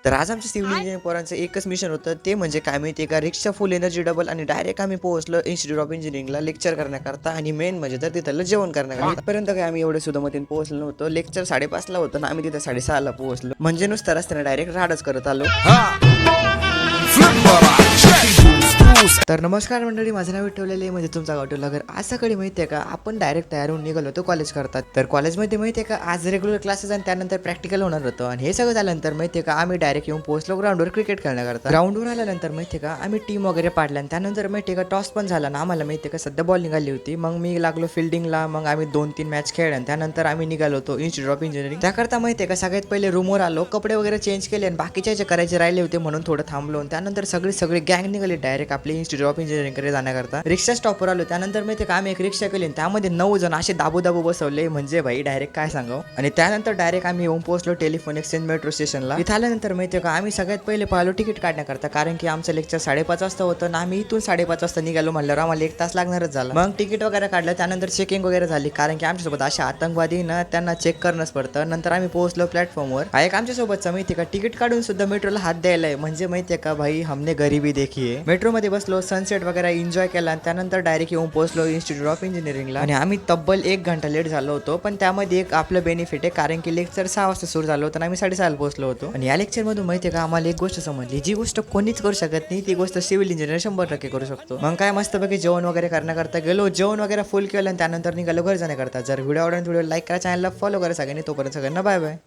तर आज आमच्या सिव्हिल इंजिनिअरिंग पोरांचं एकच मिशन होतं, ते म्हणजे काय माहिती का, रिक्षा फुल एनर्जी डबल आणि डायरेक्ट आम्ही पोहोचलो इन्स्टिट्यूट ऑफ इंजिनिअरिंगला लेक्चर करण्याकरता आणि मेन म्हणजे तर तिथलं जेवण करण्याकरता. पर्यंत काय आम्ही एवढे सुद्धा मतीने पोहोचलो नव्हतो. लेक्चर 5:30 ला होतं ना, आम्ही तिथे 6:30 ला पोहोचलो. म्हणजे नुसतं रस्त्याने डायरेक्ट राडच करत आलो. तर नमस्कार मंडळी, माझं नाव ठेवलेले म्हणजे तुमचा गावठेवला घर. आज सकाळी माहिती आहे का, आपण डायरेक्ट तयार होऊन निघालो होतो कॉलेज करतात. तर कॉलेजमध्ये माहिती आहे का, आज रेग्युलर क्लासेस आणि त्यानंतर प्रॅक्टिकल होणार होतं. आणि हे सगळं झाल्यानंतर माहिती आहे का, आम्ही डायरेक्ट येऊन पोहोचलो ग्राउंडवर क्रिकेट खेळण्याकरता. ग्राउंडवर आल्यानंतर माहिती आहे का, आम्ही टीम वगैरे पाडल्या आणि त्यानंतर माहिती आहे का, टॉस पण झाला ना. आम्हाला माहिती आहे का, सध्या बॉलिंग आली होती. मग मी लागलो फिल्डिंगला. मग आम्ही 2-3 मॅच खेळल्या आणि त्यानंतर आम्ही निघालो होतो इन्स्टिट्यूट ऑफ इंजिनिअरिंग. त्याकरता माहिती आहे का, सगळ्यात पहिले रूमवर आलो, कपडे वगैरे चेंज केले आणि बाकीचे जे करायचे राहिले होते म्हणून थोडं थांबलो. आणि त्यानंतर सगळी गँग निघाली डायरेक्ट आपले इन्स्टिट्यूट ऑफ इंजिनिअरिंग कडे जाण्याकरता. रिक्षा स्टॉपवर आलो. त्यानंतर माहिती का, आम्ही एक रिक्षा केली आणि त्यामध्ये 9 जण असे दाबू बसवले, म्हणजे भाई डायरेक्ट काय सांगावं. आणि त्यानंतर डायरेक्ट आम्ही येऊन पोहोचलो टेलिफोन एक्सचेंज मेट्रो स्टेशनला. इथं आल्यानंतर माहिती का, आम्ही सगळ्यात पहिले पाहिलो तिकीट काढण्याकरता, कारण की आमचं लेक्चर 5:30 वाजता होतं ना. आम्ही इथून 5:30 वाजता निघालो म्हणल्यावर आम्हाला 1 तास लागणारच झाला. मग तिकीट वगैरे काढलं. त्यानंतर चेकिंग वगैरे झाली, कारण की आमच्यासोबत असे आतंकवादी ना, त्यांना चेक करणंच पडतं. नंतर आम्ही पोहोचलो प्लॅटफॉर्मवर. हा एक आमच्यासोबतचा माहिती का, तिकीट काढून सुद्धा मेट्रोला हात द्यायला आहे, म्हणजे माहितीये का भाई, हमने गरीबी देखी आहे. मेट्रोमध्ये बसलो, सनसेट वगैरे एन्जॉय केला आणि त्यानंतर डायरेक्ट येऊन पोहोचलो इन्स्टिट्यूट ऑफ इंजिनिअरिंगला. आणि आम्ही तब्बल 1 घंटा लेट झालो होतो, पण त्यामध्ये एक आपलं बेनिफिट आहे, कारण की लेक्चर 6 वाजता सुरू झालं होतं आणि आम्ही 6:30 ला पोहोचलो होतो. आणि या लेक्चर मधून माहिती आहे का, आम्हाला एक गोष्ट समजली, जी गोष्ट कोणीच करू शकत नाही ती गोष्ट सिव्हिल इंजिनियर 100% करू शकतो. मग काय मस्तपैकी जेवण वगैरे करण्याकरता गेलो, जेवण वगैरे फुल केलं आणि त्यानंतर निघालो घर जाण्याकरता. जर व्हिडिओ आवडला व्हिडिओ लाईक करा, चॅनलला फॉलो करा सगळ्यांनी. तोपर्यंत सगळ्यांना बाय बाय.